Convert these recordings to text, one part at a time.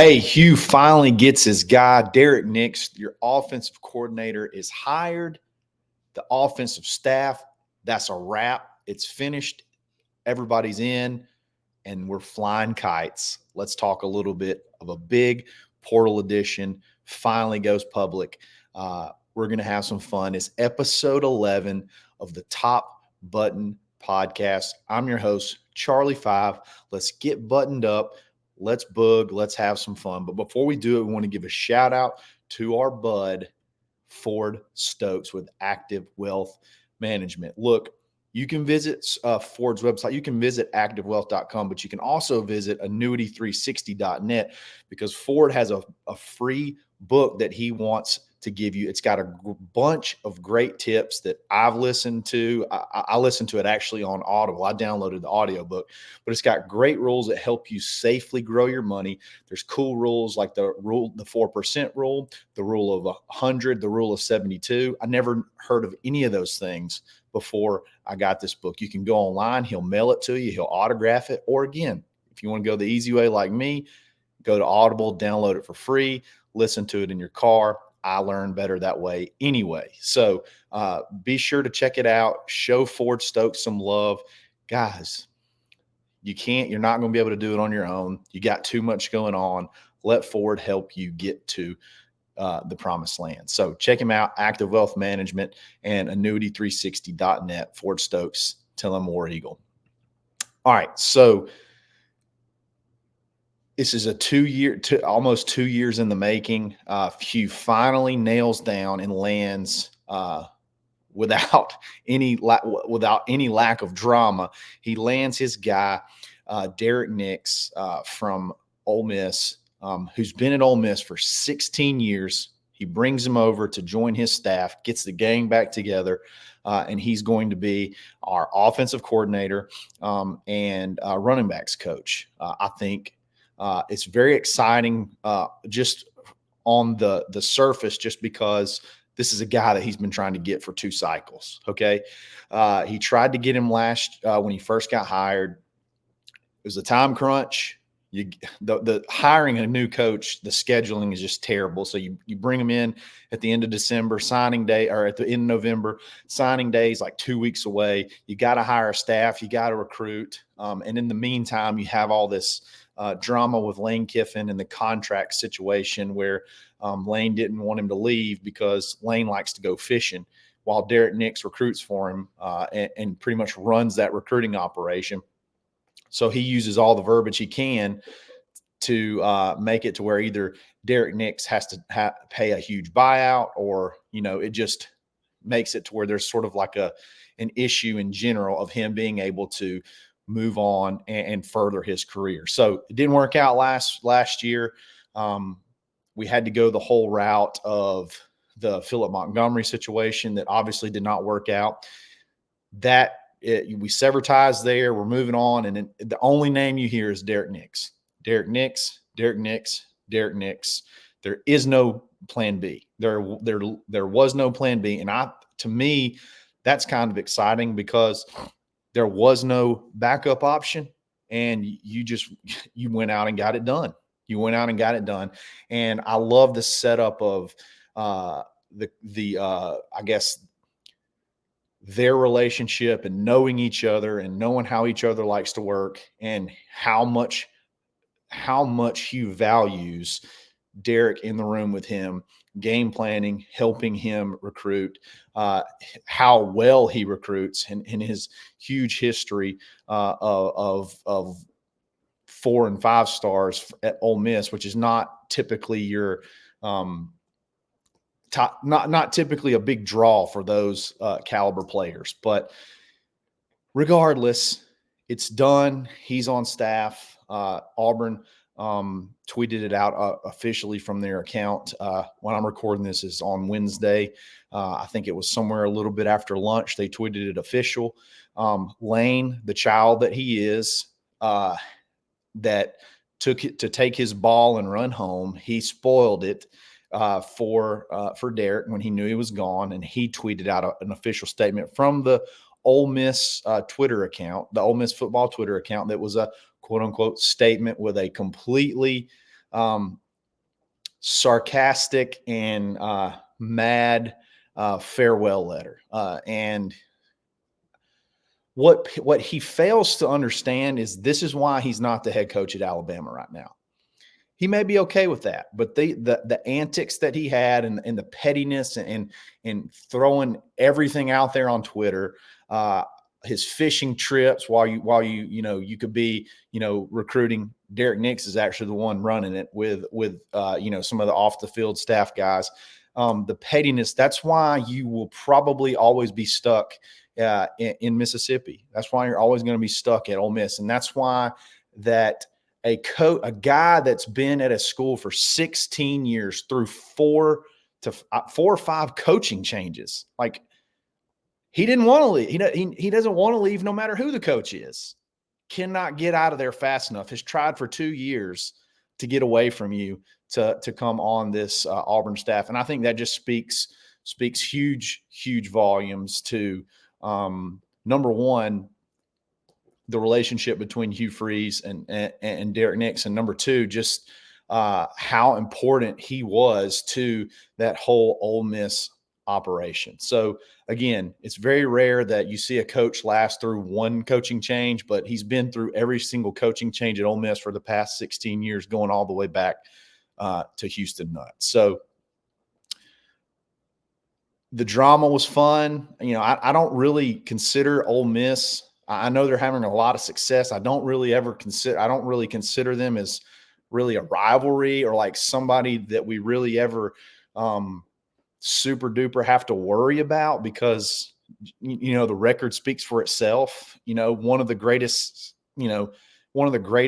Hey, Hugh finally gets his guy, Derrick Nix. Your offensive coordinator is hired. The offensive staff, that's a wrap. It's finished. Everybody's in, and we're flying kites. Let's talk a little bit of a big portal edition. Finally goes public. We're going to have some fun. It's episode 11 of the Top Button Podcast. I'm your host, Charlie 5. Let's get buttoned up. Let's bug. Let's have some fun. But before we do it, we want to give a shout out to our bud, Ford Stokes with Active Wealth Management. Look, you can visit Ford's website. You can visit activewealth.com, but you can also visit annuity360.net because Ford has a free book that he wants to give you. It's got a bunch of great tips that I've listened to. I listened to it actually on Audible. I downloaded the audiobook, but it's got great rules that help you safely grow your money. There's cool rules like the 4% rule, the rule of 100, the rule of 72. I never heard of any of those things before I got this book. You can go online. He'll mail it to you. He'll autograph it. Or again, if you want to go the easy way like me, go to Audible, download it for free, listen to it in your car. I learn better that way anyway. So be sure to check it out. Show Ford Stokes some love. Guys, you're not going to be able to do it on your own. You got too much going on. Let Ford help you get to the promised land. So check him out, Active Wealth Management and annuity360.net. Ford Stokes, tell him War Eagle. All right, so this is almost 2 years in the making. Hugh finally nails down and lands without any lack of drama. He lands his guy, Derrick Nix from Ole Miss, who's been at Ole Miss for 16 years. He brings him over to join his staff, gets the gang back together, and he's going to be our offensive coordinator and running backs coach. I think it's very exciting just on the surface, just because this is a guy that he's been trying to get for 2 cycles. Okay. He tried to get him last when he first got hired. It was a time crunch. The hiring a new coach, the scheduling is just terrible. So you bring him in at the end of December, signing day, or at the end of November, signing day is like 2 weeks away. You got to hire a staff, you got to recruit. And in the meantime, you have all this drama with Lane Kiffin and the contract situation where Lane didn't want him to leave because Lane likes to go fishing while Derrick Nix recruits for him and pretty much runs that recruiting operation. So he uses all the verbiage he can to make it to where either Derrick Nix has to pay a huge buyout, or, it just makes it to where there's sort of like an issue in general of him being able to move on and further his career. So it didn't work out last year. We had to go the whole route of the Philip Montgomery situation that obviously did not work out. We sever ties there. We're moving on. And the only name you hear is Derrick Nix. Derrick Nix, Derrick Nix, Derrick Nix. There is no plan B. There was no plan B. And to me, that's kind of exciting because there was no backup option, and you went out and got it done. You went out and got it done. And I love the setup of I guess their relationship and knowing each other and knowing how each other likes to work and how much Hugh values Derrick in the room with him, game planning, helping him recruit, how well he recruits, and his huge history of 4 and 5 stars at Ole Miss, which is not typically your not typically a big draw for those caliber players. But regardless, it's done. He's on staff. Auburn tweeted it out officially from their account. When I'm recording this is on Wednesday. I think it was somewhere a little bit after lunch. They tweeted it official. Lane, the child that he is, that took it to take his ball and run home. He spoiled it for Derrick when he knew he was gone, and he tweeted out an official statement from the Ole Miss Twitter account, the Ole Miss football Twitter account, that was a quote unquote statement with a completely um, sarcastic and mad farewell letter. And what he fails to understand is this is why he's not the head coach at Alabama right now. He may be okay with that, but the antics that he had and the pettiness and throwing everything out there on Twitter, his fishing trips while you could be recruiting. Derrick Nix is actually the one running it with some of the off the field staff guys. The pettiness, that's why you will probably always be stuck in Mississippi. That's why you're always going to be stuck at Ole Miss, and that's why that a guy that's been at a school for 16 years through 4 or 5 coaching changes, like he didn't want to leave. He doesn't want to leave no matter who the coach is. Cannot get out of there fast enough. Has tried for 2 years to get away from you to come on this Auburn staff. And I think that just speaks huge volumes to number one, the relationship between Hugh Freeze and Derrick Nix, and number two, just how important he was to that whole Ole Miss operation. So again, it's very rare that you see a coach last through one coaching change, but he's been through every single coaching change at Ole Miss for the past 16 years, going all the way back to Houston Nutt. So the drama was fun. I don't really consider Ole Miss. I know they're having a lot of success. I don't really consider them as really a rivalry or like somebody that we really ever super duper have to worry about, because the record speaks for itself. One of the greatest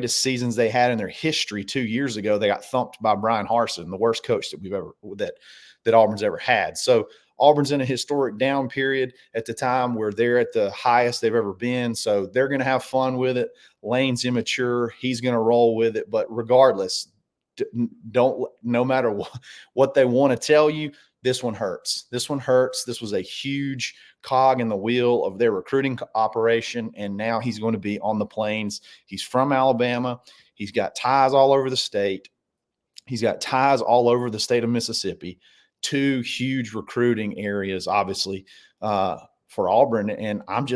seasons they had in their history 2 years ago, they got thumped by Brian Harsin, the worst coach that Auburn's ever had. So Auburn's in a historic down period at the time where they're at the highest they've ever been. So they're going to have fun with it. Lane's immature. He's going to roll with it. But regardless, no matter what they want to tell you, this one hurts. This one hurts. This was a huge cog in the wheel of their recruiting operation, and now he's going to be on the plains. He's from Alabama. He's got ties all over the state. He's got ties all over the state of Mississippi. 2 huge recruiting areas, obviously, for Auburn. And I'm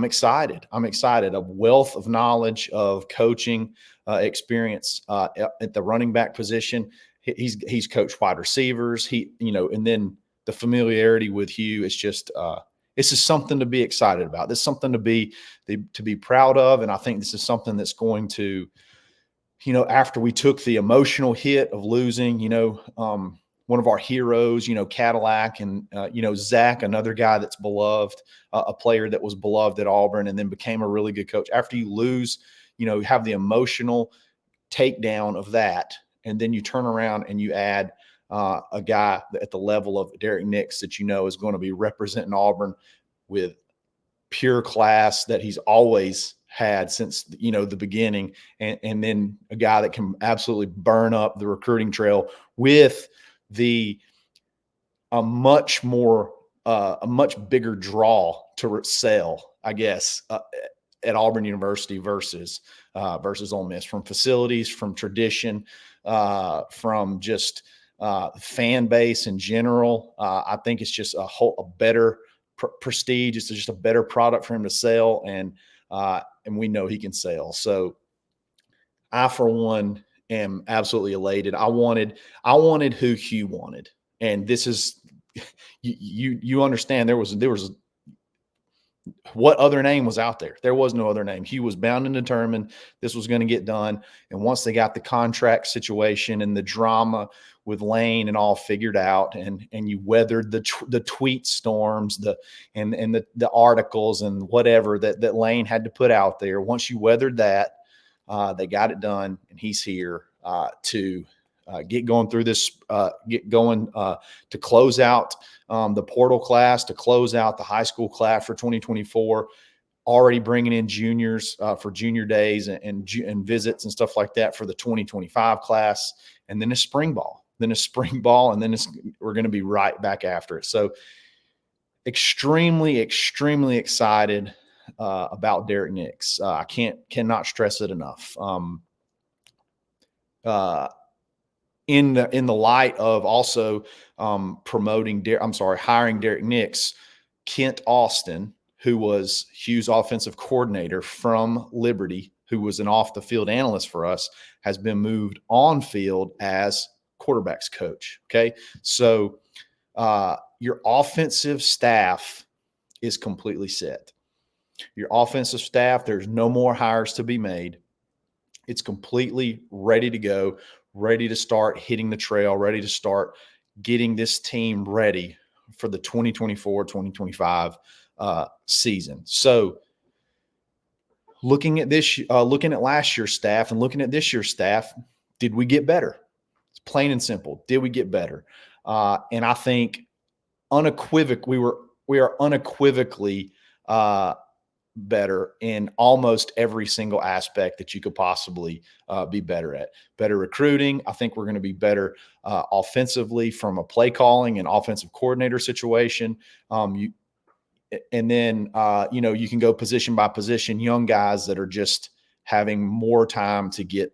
excited. I'm excited. A wealth of knowledge, of coaching experience at the running back position. He's coached wide receivers. And then the familiarity with Hugh is just this is something to be excited about. This is something to be proud of. And I think this is something that's going to, after we took the emotional hit of losing, one of our heroes, Cadillac, and, Zach, another guy that's beloved, a player that was beloved at Auburn and then became a really good coach. After you lose, you have the emotional takedown of that. And then you turn around and you add a guy at the level of Derrick Nix that is going to be representing Auburn with pure class that he's always had since the beginning, and then a guy that can absolutely burn up the recruiting trail with a much bigger draw to sell, I guess, at Auburn University versus Ole Miss, from facilities, from tradition, from just fan base in general. I think it's just a better prestige. It's just a better product for him to sell, and we know he can sell. So I, for one, am absolutely elated. I wanted who Hugh wanted, and this is you understand. There was what other name was out there? There was no other name. Hugh was bound and determined this was going to get done. And once they got the contract situation and the drama with Lane and all figured out, and you weathered the tweet storms, the articles and whatever that Lane had to put out there. Once you weathered that, they got it done, and he's here to get going through this, to close out the portal class, to close out the high school class for 2024, already bringing in juniors for junior days and visits and stuff like that for the 2025 class, and then a spring ball, and then we're going to be right back after it. So extremely, extremely excited about Derrick Nix. I cannot stress it enough. uh, in the light of also hiring Derrick Nix, Kent Austin, who was Hugh's offensive coordinator from Liberty, who was an off the field analyst for us, has been moved on field as quarterbacks coach. Okay. So your offensive staff is completely set. Your offensive staff, there's no more hires to be made. It's completely ready to go, ready to start hitting the trail, ready to start getting this team ready for the 2024-2025 season. So looking at last year's staff and looking at this year's staff, did we get better? It's plain and simple. Did we get better? And I think we are unequivocally better in almost every single aspect that you could possibly be better at. Better recruiting. I think we're going to be better offensively from a play calling and offensive coordinator situation. And then you can go position by position, young guys that are just having more time to get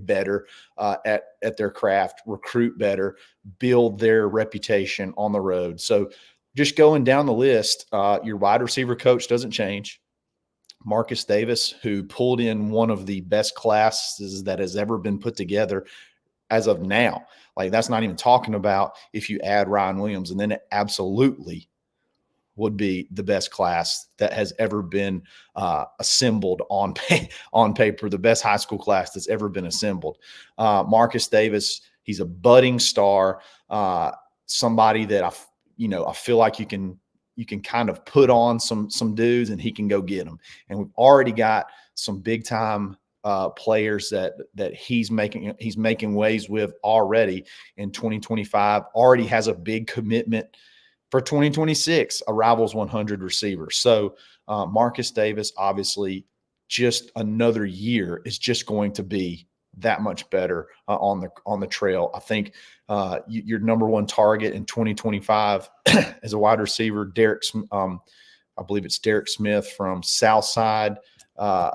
better at their craft, recruit better, build their reputation on the road. So just going down the list, your wide receiver coach doesn't change. Marcus Davis, who pulled in one of the best classes that has ever been put together as of now. Like, that's not even talking about if you add Ryan Williams, and then it absolutely would be the best class that has ever been assembled on paper, the best high school class that's ever been assembled. Marcus Davis, he's a budding star, somebody that I feel like you can kind of put on some dudes and he can go get them. And we've already got some big time players that he's making waves with already in 2025. Already has a big commitment for 2026, a Rivals 100 receiver. So Marcus Davis, obviously, just another year is just going to be that much better on the trail. I think your number one target in 2025 as a wide receiver, I believe it's Derrick Smith from Southside. Let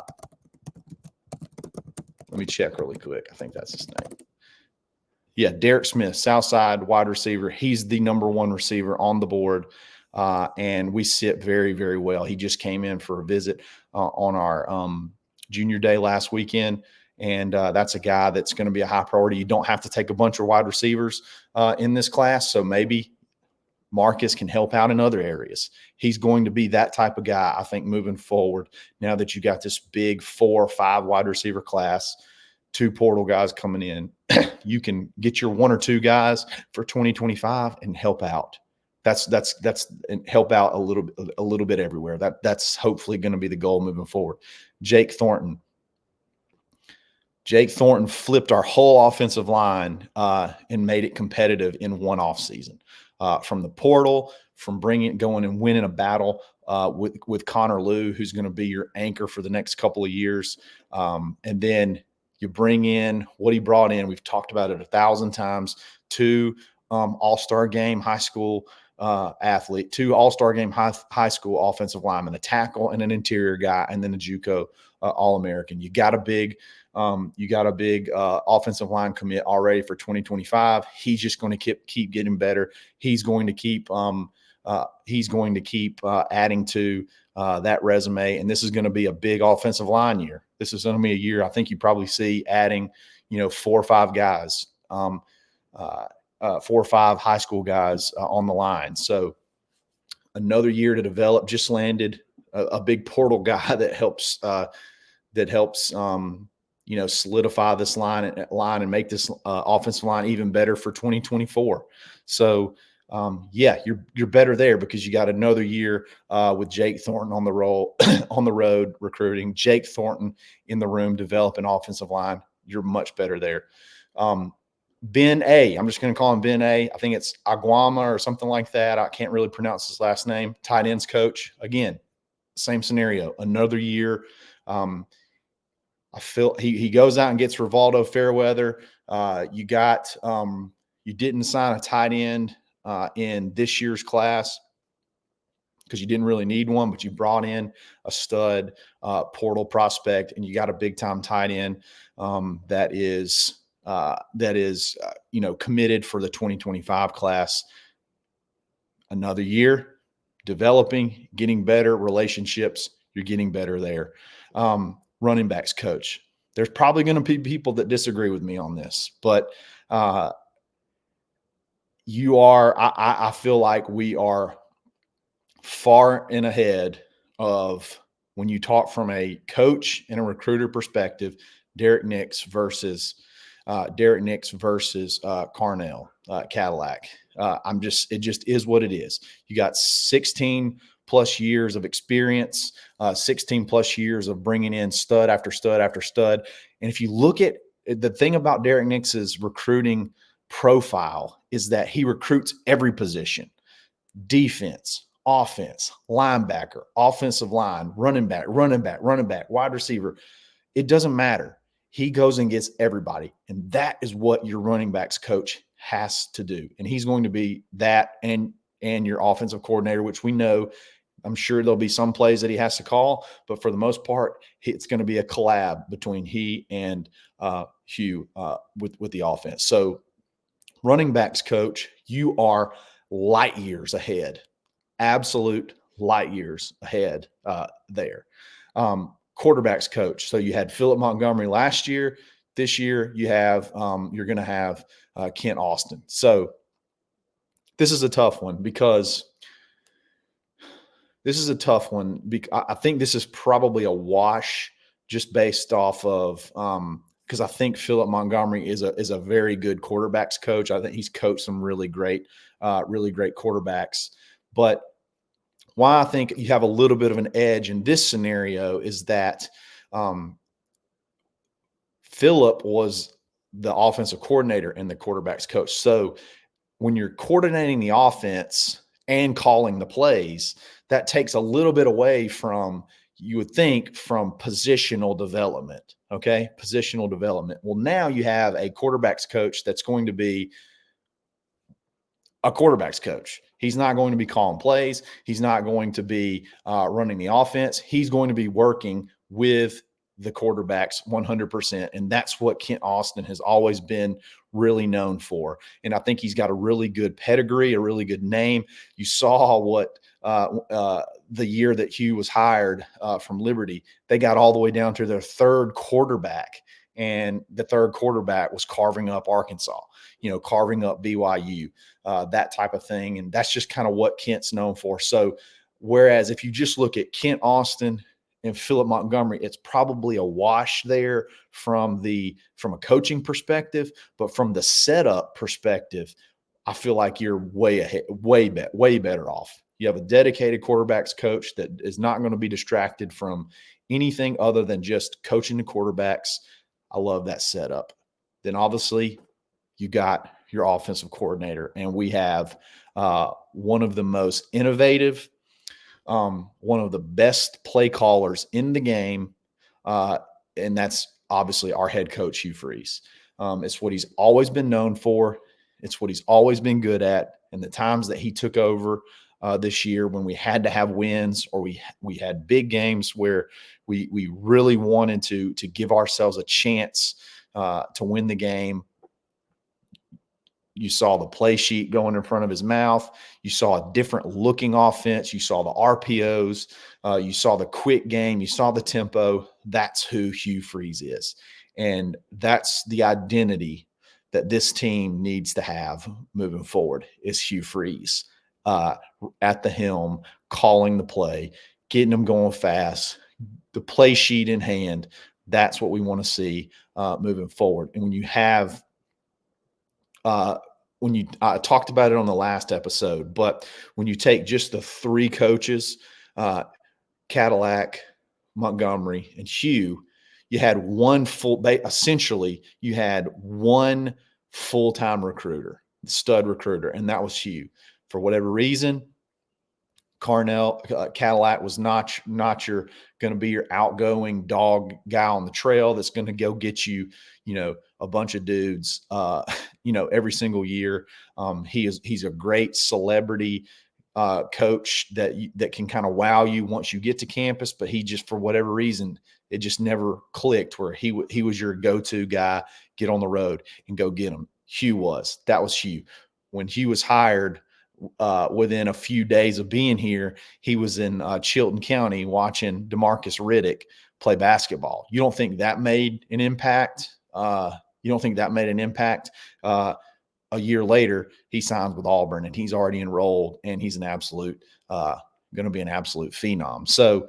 me check really quick. I think that's his name. Yeah, Derrick Smith, Southside wide receiver. He's the number one receiver on the board, and we sit very, very well. He just came in for a visit on our junior day last weekend, and that's a guy that's going to be a high priority. You don't have to take a bunch of wide receivers in this class, so maybe Marcus can help out in other areas. He's going to be that type of guy, I think, moving forward now that you got this big 4 or 5 wide receiver class, 2 portal guys coming in. You can get your 1 or 2 guys for 2025 and help out. That's and help out a little bit everywhere. That's hopefully going to be the goal moving forward. Jake Thornton flipped our whole offensive line and made it competitive in one off season. From the portal, from going and winning a battle with Connor Liu, who's going to be your anchor for the next couple of years, and then you bring in what he brought in. We've talked about it 1,000 times. 2 all-star game high school athlete, 2 all-star game high school offensive linemen, a tackle and an interior guy, and then a JUCO All-American. You got a big offensive line commit already for 2025. He's just going to keep getting better. He's going to keep adding to that resume, and this is going to be a big offensive line year. This is going to be a year I think you probably see adding, 4 or 5 guys, 4 or 5 high school guys on the line. So another year to develop. Just landed a big portal guy that helps solidify this line and make this offensive line even better for 2024. So you're better there because you got another year with Jake Thornton on the road recruiting, Jake Thornton in the room developing offensive line. You're much better there. Ben A. I'm just going to call him Ben A. I think it's Aguama or something like that. I can't really pronounce his last name. Tight ends coach. Again, same scenario. Another year. I feel he goes out and gets Rivaldo Fairweather. You didn't sign a tight end in this year's class. because you didn't really need one, but you brought in a stud portal prospect, and you got a big time tight end that is committed for the 2025 class. Another year, developing, getting better relationships. You're getting better there. Running backs coach. There's probably going to be people that disagree with me on this, but I feel like we are far and ahead of, when you talk from a coach and a recruiter perspective, Derrick Nix versus Carnell Cadillac. It just is what it is. You got 16 plus years of experience, 16 plus years of bringing in stud after stud after stud. And if you look at the thing about Derrick Nix's recruiting profile, is that he recruits every position: defense, offense, linebacker, offensive line, running back, wide receiver. It doesn't matter. He goes and gets everybody. And that is what your running backs coach has to do. And he's going to be that, and your offensive coordinator, which we know, I'm sure there'll be some plays that he has to call, but for the most part, it's going to be a collab between he and Hugh with the offense. So running backs coach, you are light years ahead, absolute light years ahead there. Quarterbacks coach. So you had Philip Montgomery last year. This year you have you're going to have Kent Austin. So this is a tough one because I think this is probably a wash just based off of because I think Philip Montgomery is a very good quarterbacks coach. I think he's coached some really great quarterbacks. But why I think you have a little bit of an edge in this scenario is that Philip was the offensive coordinator and the quarterbacks coach. So when you're coordinating the offense and calling the plays, that takes a little bit away from, you would think, from positional development. Okay. Positional development. Well, now you have a quarterbacks coach that's going to be a quarterback's coach. He's not going to be calling plays. He's not going to be running the offense. He's going to be working with the quarterbacks 100%. And that's what Kent Austin has always been really known for. And I think he's got a really good pedigree, a really good name. You saw what the year that Hugh was hired from Liberty, they got all the way down to their third quarterback. And the third quarterback was carving up Arkansas, carving up BYU, that type of thing. And that's just kind of what Kent's known for. So whereas if you just look at Kent Austin and Philip Montgomery, it's probably a wash there from a coaching perspective, but from the setup perspective, I feel like you're way ahead, way better off. You have a dedicated quarterbacks coach that is not going to be distracted from anything other than just coaching the quarterbacks. I love that setup. Then obviously you got your offensive coordinator, and we have one of the most innovative, one of the best play callers in the game, and that's obviously our head coach, Hugh Freeze. It's what he's always been known for. It's what he's always been good at. And the times that he took over this year, when we had to have wins or we had big games where we really wanted to give ourselves a chance to win the game, you saw the play sheet going in front of his mouth. You saw a different looking offense. You saw the RPOs. You saw the quick game. You saw the tempo. That's who Hugh Freeze is. And that's the identity that this team needs to have moving forward, is Hugh Freeze at the helm, calling the play, getting them going fast, the play sheet in hand. That's what we want to see moving forward. And when you have I talked about it on the last episode, but when you take just the three coaches, Cadillac, Montgomery, and Hugh, you had one full-time recruiter, stud recruiter, and that was Hugh. For whatever reason, Cadillac was not your going to be your outgoing dog guy on the trail that's going to go get you, a bunch of dudes, every single year. He's a great celebrity coach that can kind of wow you once you get to campus, but he just, for whatever reason, it just never clicked where he was your go-to guy, get on the road and go get him. That was Hugh. When Hugh was hired, within a few days of being here, he was in Chilton County watching DeMarcus Riddick play basketball. You don't think that made an impact? You don't think that made an impact? A year later, he signs with Auburn, and he's already enrolled, and he's going to be an absolute phenom. So,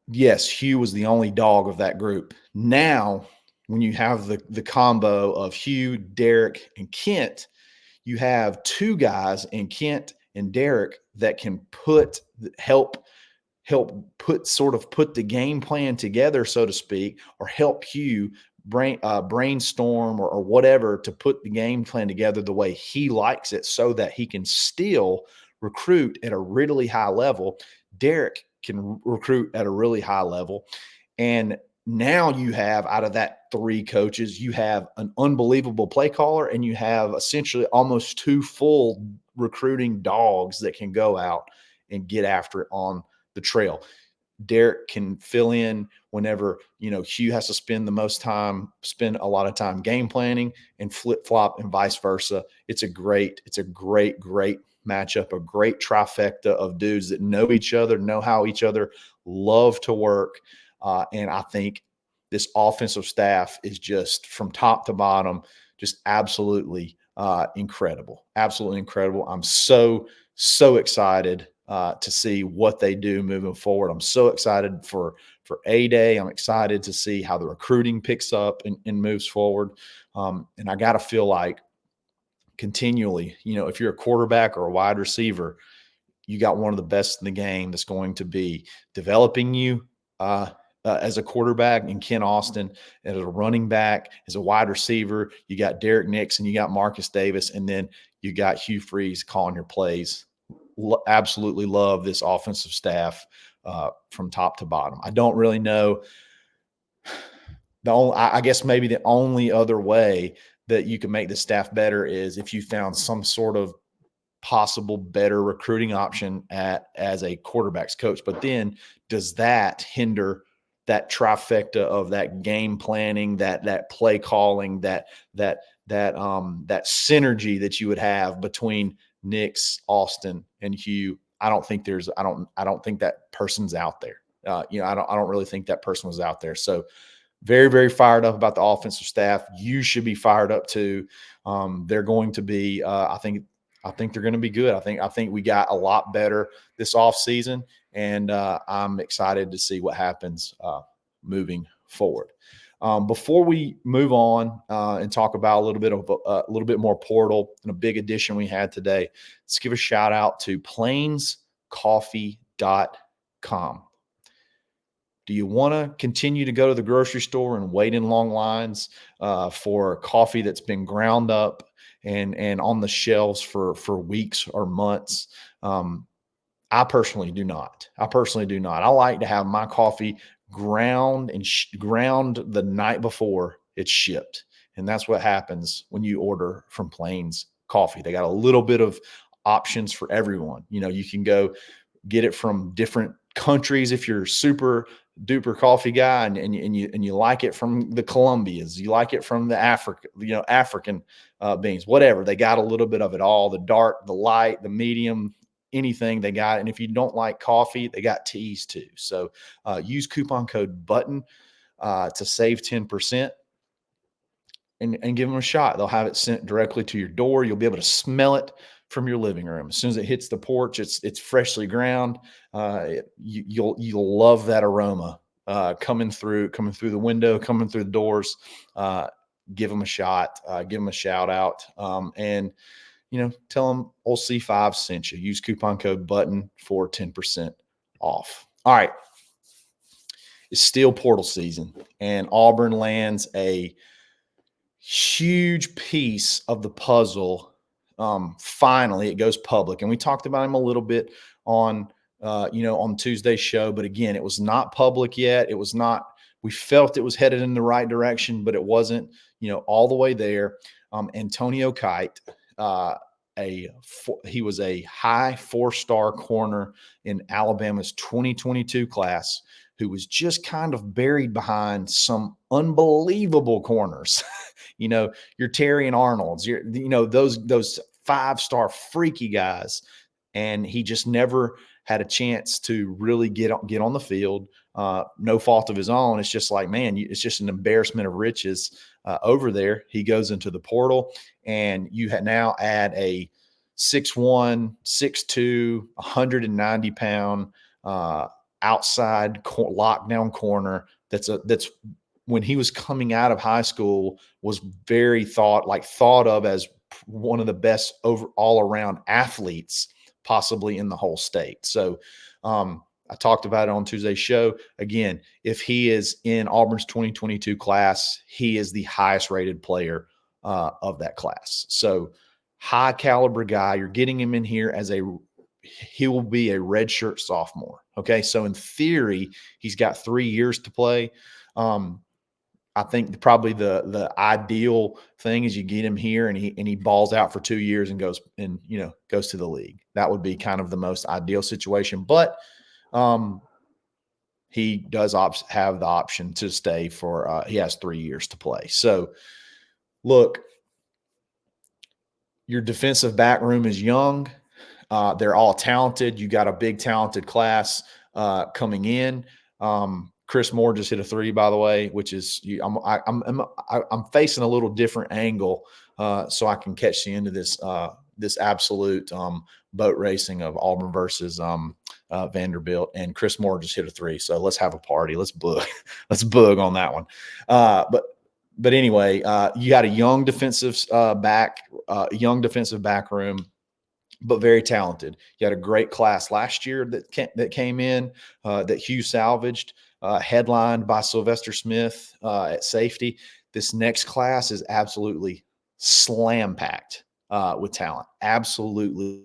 yes, Hugh was the only dog of that group. Now, when you have the combo of Hugh, Derrick, and Kent, you have two guys in Kent and Derrick that can help put the game plan together, so to speak, or help Hugh brainstorm or whatever to put the game plan together the way he likes it, so that he can still recruit at a really high level. Derrick can recruit at a really high level. And now you have, out of that three coaches, you have an unbelievable play caller, and you have essentially almost two full recruiting dogs that can go out and get after it on the trail. Derrick can fill in whenever, Hugh has to spend a lot of time game planning, and flip-flop and vice versa. It's a great matchup, a great trifecta of dudes that know each other, know how each other love to work. And I think this offensive staff is just, from top to bottom, just absolutely incredible. Absolutely incredible. I'm so excited to see what they do moving forward. I'm so excited for A-Day. I'm excited to see how the recruiting picks up and moves forward. And I got to feel like continually, if you're a quarterback or a wide receiver, you got one of the best in the game that's going to be developing you as a quarterback, in Ken Austin, as a running back, as a wide receiver. You got Derrick Nix and you got Marcus Davis, and then you got Hugh Freeze calling your plays. Absolutely love this offensive staff from top to bottom. I don't really know. I guess maybe the only other way that you can make the staff better is if you found some sort of possible better recruiting option as a quarterback's coach. But then, does that hinder that trifecta of that game planning, that play calling, that synergy that you would have between Nix, Austin, and Hugh? I don't think that person's out there. I don't really think that person was out there. So very, very fired up about the offensive staff. You should be fired up too. They're going to be, I think they're going to be good. I think we got a lot better this offseason, and I'm excited to see what happens moving forward. Before we move on and talk about a little bit more portal and a big addition we had today, let's give a shout out to plainscoffee.com. Do you want to continue to go to the grocery store and wait in long lines for coffee that's been ground up and on the shelves for weeks or months? I personally do not. I like to have my coffee ground the night before it's shipped. And that's what happens when you order from Plains Coffee. They got a little bit of options for everyone. You can go get it from different countries if you're super duper coffee guy and you like it from the Colombias, you like it from the African beans, whatever. They got a little bit of it all, the dark, the light, the medium, anything they got. And if you don't like coffee, they got teas too. So use coupon code BUTTON to save 10%. And give them a shot. They'll have it sent directly to your door. You'll be able to smell it from your living room. As soon as it hits the porch, it's freshly ground. You'll love that aroma coming through the window, coming through the doors. Give them a shot. Give them a shout out. And tell them old C5 sent you. Use coupon code BUTTON for 10% off. All right. It's still portal season, and Auburn lands a huge piece of the puzzle. Finally, it goes public, and we talked about him a little bit on Tuesday's show. But again, it was not public yet. It was not. We felt it was headed in the right direction, but it wasn't. All the way there. Antonio Kite he was a high 4-star corner in Alabama's 2022 class who was just kind of buried behind some unbelievable corners. Your Terry and Arnold's, those 5-star freaky guys, and he just never had a chance to really get on the field. No fault of his own. It's just like, man, it's just an embarrassment of riches over there. He goes into the portal, and you now add a 6'1", 6'2", 190-pound outside lockdown corner. That's when he was coming out of high school was very thought of as one of the best all around athletes possibly in the whole state. So I talked about it on Tuesday's show. Again, if he is in Auburn's 2022 class, he is the highest rated player of that class. So high caliber guy. You're getting him in here he will be a redshirt sophomore. Okay. So in theory, he's got 3 years to play. I think probably the ideal thing is you get him here and he balls out for 2 years and goes to the league. That would be kind of the most ideal situation. But he does have the option to stay for he has 3 years to play. So look, your defensive back room is young. They're all talented. You got a big talented class coming in. Chris Moore just hit a 3, by the way, which is I'm facing a little different angle so I can catch the end of this absolute boat racing of Auburn versus Vanderbilt. And Chris Moore just hit a 3, so let's have a party. Let's bug on that one. But anyway, you got a young defensive back room, but very talented. You had a great class last year that came in that Hugh salvaged. Headlined by Sylvester Smith at safety. This next class is absolutely slam-packed with talent. Absolutely.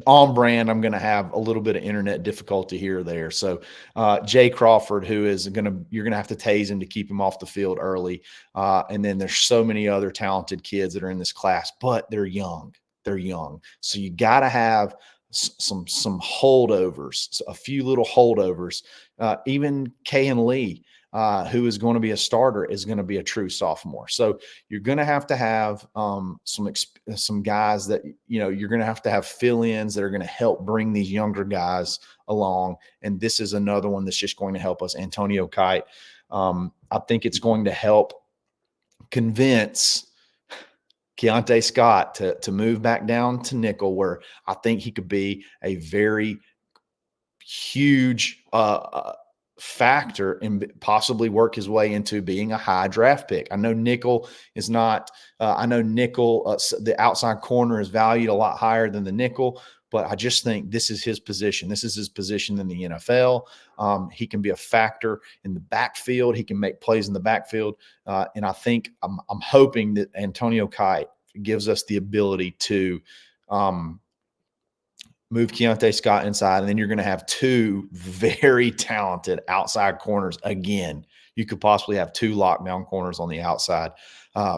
On brand, I'm going to have a little bit of internet difficulty here or there. So Jay Crawford, you're going to have to tase him to keep him off the field early. And then there's so many other talented kids that are in this class, but they're young. So you got to have some holdovers, a few little holdovers. Even Kahan Lee, who is going to be a starter, is going to be a true sophomore. So you're going to have some guys that, you're going to have fill-ins that are going to help bring these younger guys along. And this is another one that's just going to help us. Antonio Kite. I think it's going to help convince Keontae Scott to move back down to nickel, where I think he could be a very huge factor and possibly work his way into being a high draft pick. I know nickel is not. The outside corner is valued a lot higher than the nickel, but I just think this is his position. This is his position in the NFL. He can be a factor in the backfield. He can make plays in the backfield, and I think I'm hoping that Antonio Kite gives us the ability to move Keontae Scott inside, and then you're going to have 2 very talented outside corners again. You could possibly have 2 lockdown corners on the outside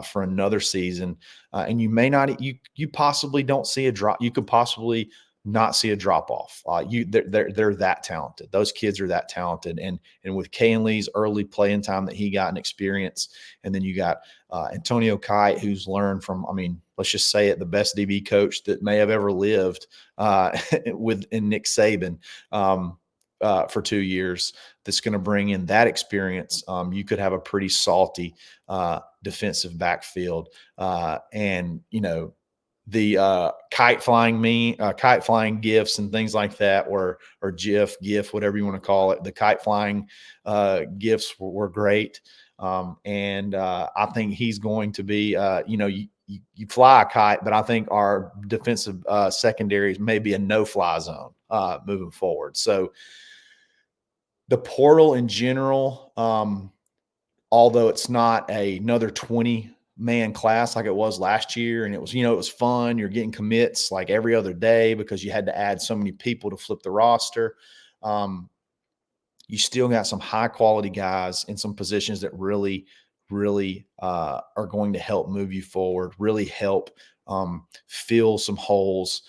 for another season, and you may not. You possibly don't see a drop. You could possibly not see a drop off. They're that talented. Those kids are that talented, and with Kahan Lee's early playing time that he got and experience, and then you got Antonio Kite, who's learned from, let's just say it, the best DB coach that may have ever lived in Nick Saban for 2 years. That's going to bring in that experience. You could have a pretty salty defensive backfield, and the kite flying gifs and things like that, or GIF, whatever you want to call it. The kite flying gifs were great. And I think he's going to be, you fly a kite, but I think our defensive secondaries may be a no-fly zone moving forward. So the portal in general, although it's not another 20-man class like it was last year, and it was fun. You're getting commits like every other day because you had to add so many people to flip the roster. you still got some high quality guys in some positions that really are going to help move you forward, really help fill some holes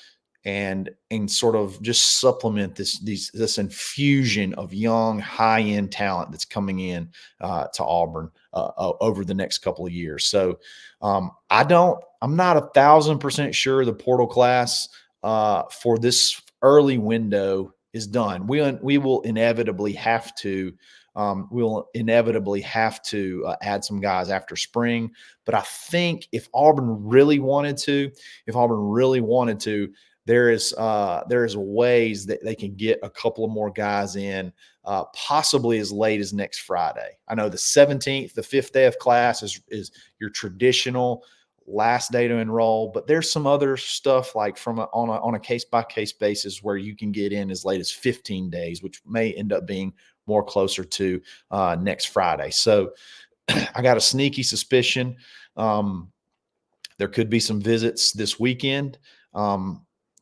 and sort of just supplement this infusion of young high end talent that's coming in to Auburn over the next couple of years. So I'm not 1,000% sure the portal class for this early window is done. We will inevitably have to add some guys after spring. But I think if Auburn really wanted to, there is ways that they can get a couple of more guys in, possibly as late as next Friday. I know the 17th, the 5th day of class is your traditional last day to enroll, but there's some other stuff like on a case-by-case basis where you can get in as late as 15 days, which may end up being more closer to next Friday. So I got a sneaky suspicion there could be some visits this weekend.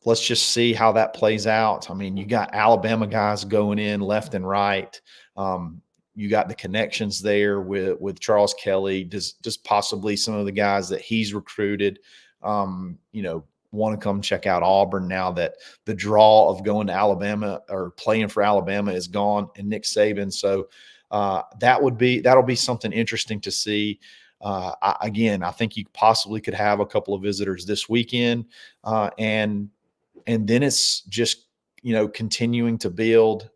Let's just see how that plays out. I mean, you got Alabama guys going in left and right. You got the connections there with Charles Kelly, just possibly some of the guys that he's recruited, want to come check out Auburn now that the draw of going to Alabama or playing for Alabama is gone and Nick Saban. So that'll be something interesting to see. I think you possibly could have a couple of visitors this weekend, and then it's just continuing to build.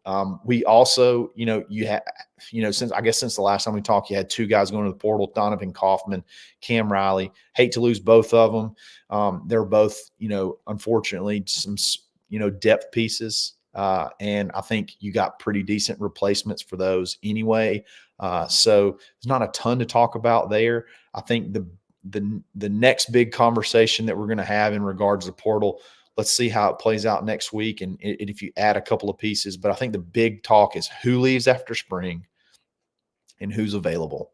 We also, since the last time we talked, you had two guys going to the portal, Donovan Kaufman, Cam Riley. Hate to lose both of them. They're both, unfortunately, some depth pieces. And I think you got pretty decent replacements for those anyway. So there's not a ton to talk about there. I think the next big conversation that we're going to have in regards to portal, let's see how it plays out next week and if you add a couple of pieces. But I think the big talk is who leaves after spring and who's available,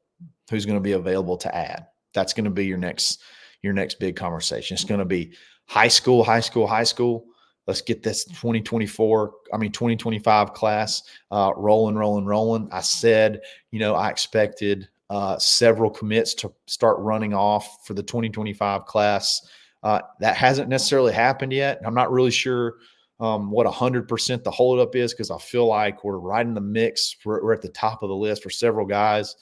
who's going to be available to add. That's going to be your next big conversation. It's going to be high school. Let's get this 2025 class rolling. I said, I expected several commits to start running off for the 2025 class. That hasn't necessarily happened yet. I'm not really sure what 100% the holdup is because I feel like we're right in the mix. We're at the top of the list for several guys.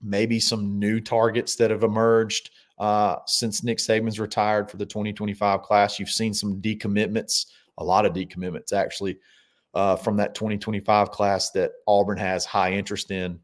Maybe some new targets that have emerged since Nick Saban's retired for the 2025 class. You've seen some decommitments, a lot of decommitments actually, from that 2025 class that Auburn has high interest in.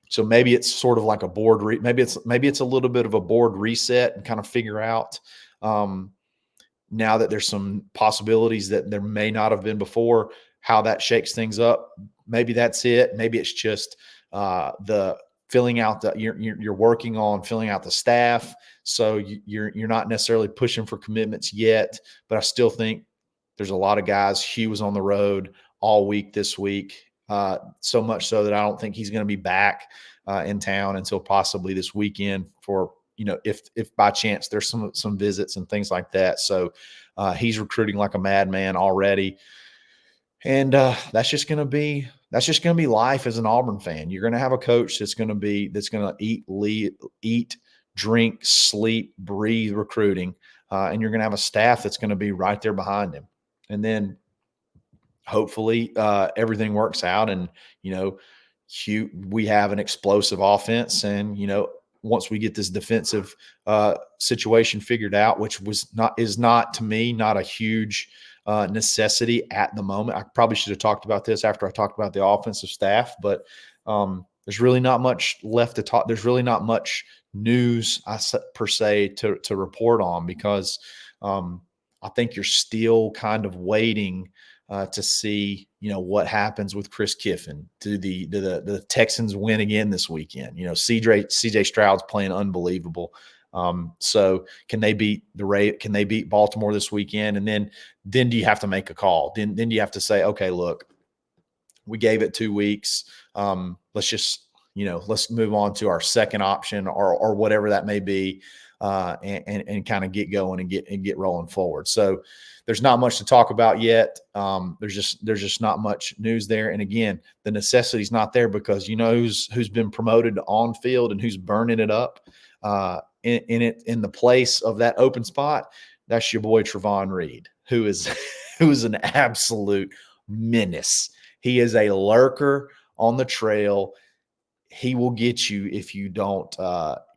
So maybe it's sort of like a board. Maybe it's a little bit of a board reset and kind of figure out now that there's some possibilities that there may not have been before, how that shakes things up. Maybe that's it. Maybe it's just the filling out you're working on filling out the staff. So you're not necessarily pushing for commitments yet, but I still think there's a lot of guys. Hugh was on the road all week this week. So much so that I don't think he's going to be back in town until possibly this weekend for, if by chance there's some visits and things like that. So he's recruiting like a madman already. And that's just going to be life as an Auburn fan. You're going to have a coach that's going to eat, drink, sleep, breathe recruiting. And you're going to have a staff that's going to be right there behind him. And then hopefully everything works out and, Hugh, we have an explosive offense and, once we get this defensive situation figured out, which is not to me, not a huge necessity at the moment. I probably should have talked about this after I talked about the offensive staff, but there's really not much left to talk. There's really not much news per se to report on because I think you're still kind of waiting to see, what happens with Chris Kiffin. Do the Texans win again this weekend? CJ Stroud's playing unbelievable. So can they beat Can they beat Baltimore this weekend? And then do you have to make a call? Then you have to say, okay, look, we gave it 2 weeks. Let's just, let's move on to our second option or whatever that may be. and kind of get going and get rolling forward. So there's not much to talk about yet. There's just not much news there. And again, the necessity's not there because you know who's been promoted to on field and who's burning it up in the place of that open spot. That's your boy Trevon Reed, who is an absolute menace. He is a lurker on the trail. He will get you if you don't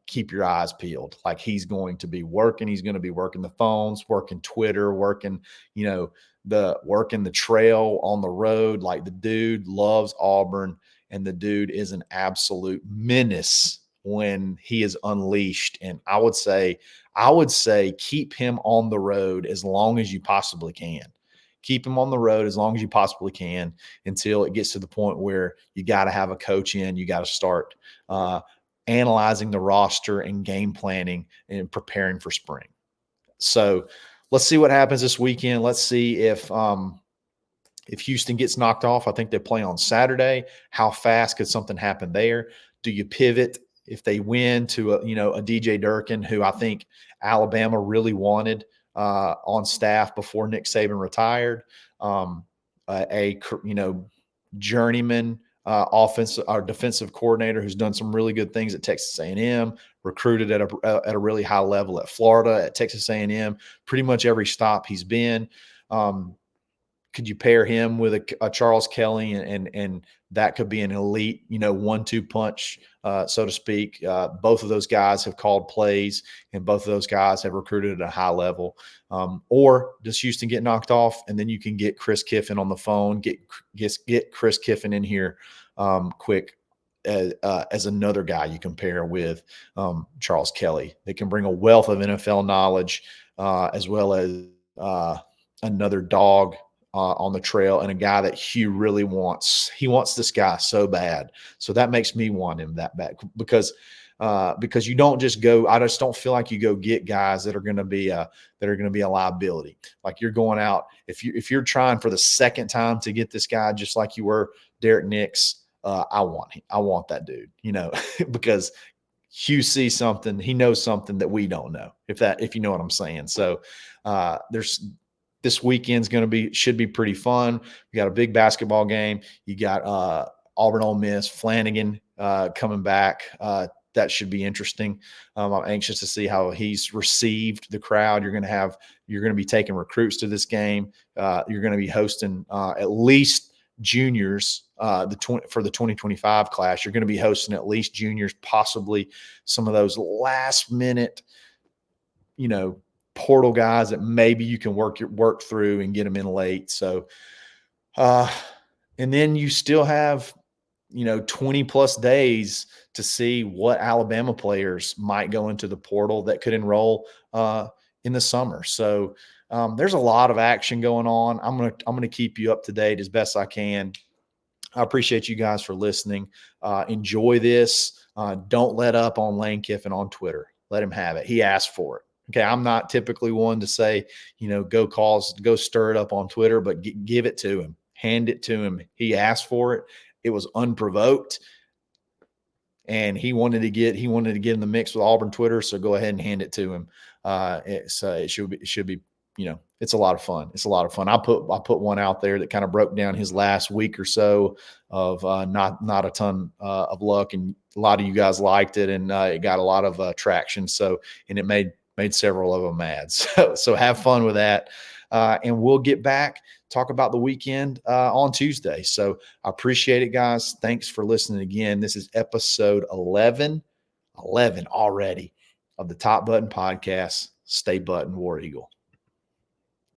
keep your eyes peeled. Like he's going to be working. He's going to be working the phones, working Twitter, working the trail on the road. Like the dude loves Auburn, and the dude is an absolute menace when he is unleashed. And I would say keep him on the road as long as you possibly can. Keep him on the road as long as you possibly can until it gets to the point where you got to have a coach in. You got to start analyzing the roster and game planning and preparing for spring. So let's see what happens this weekend. Let's see if Houston gets knocked off. I think they play on Saturday. How fast could something happen there? Do you pivot if they win to a DJ Durkin, who I think Alabama really wanted on staff before Nick Saban retired, journeyman offensive or defensive coordinator who's done some really good things at Texas A&M, recruited at a really high level at Florida, at Texas A&M, pretty much every stop he's been. Could you pair him with a Charles Kelly and that could be an elite, 1-2 punch, so to speak. Both of those guys have called plays, and both of those guys have recruited at a high level. Or does Houston get knocked off, and then you can get Chris Kiffin on the phone, get Chris Kiffin in here quick as another guy you can pair with Charles Kelly. They can bring a wealth of NFL knowledge as well as another dog on the trail, and a guy that Hugh really wants. He wants this guy so bad. So that makes me want him that bad because you don't just go. I just don't feel like you go get guys that are going to be a liability. Like you're going out if you're trying for the second time to get this guy, just like you were Derrick Nix. I want that dude. Because Hugh sees something. He knows something that we don't know. If you know what I'm saying. So this weekend's should be pretty fun. We got a big basketball game. You got Auburn Ole Miss, Flanagan coming back. That should be interesting. I'm anxious to see how he's received the crowd. You're going to be taking recruits to this game. You're going to be hosting at least juniors for the 2025 class. You're going to be hosting at least juniors, possibly some of those last minute, portal guys that maybe you can work through and get them in late. So, and then you still have, 20 plus days to see what Alabama players might go into the portal that could enroll in the summer. So there's a lot of action going on. I'm going to keep you up to date as best I can. I appreciate you guys for listening. Enjoy this. Don't let up on Lane Kiffin on Twitter. Let him have it. He asked for it. Okay, I'm not typically one to say, go stir it up on Twitter, but give it to him. Hand it to him. He asked for it. It was unprovoked, and he wanted to get in the mix with Auburn Twitter. So go ahead and hand it to him. It should be. It's a lot of fun. It's a lot of fun. I put one out there that kind of broke down his last week or so of not a ton of luck, and a lot of you guys liked it, and it got a lot of traction. So, and it made several of them mad. So have fun with that. And we'll get back, talk about the weekend on Tuesday. So I appreciate it, guys. Thanks for listening again. This is episode 11 already of the Top Button Podcast. Stay button, War Eagle.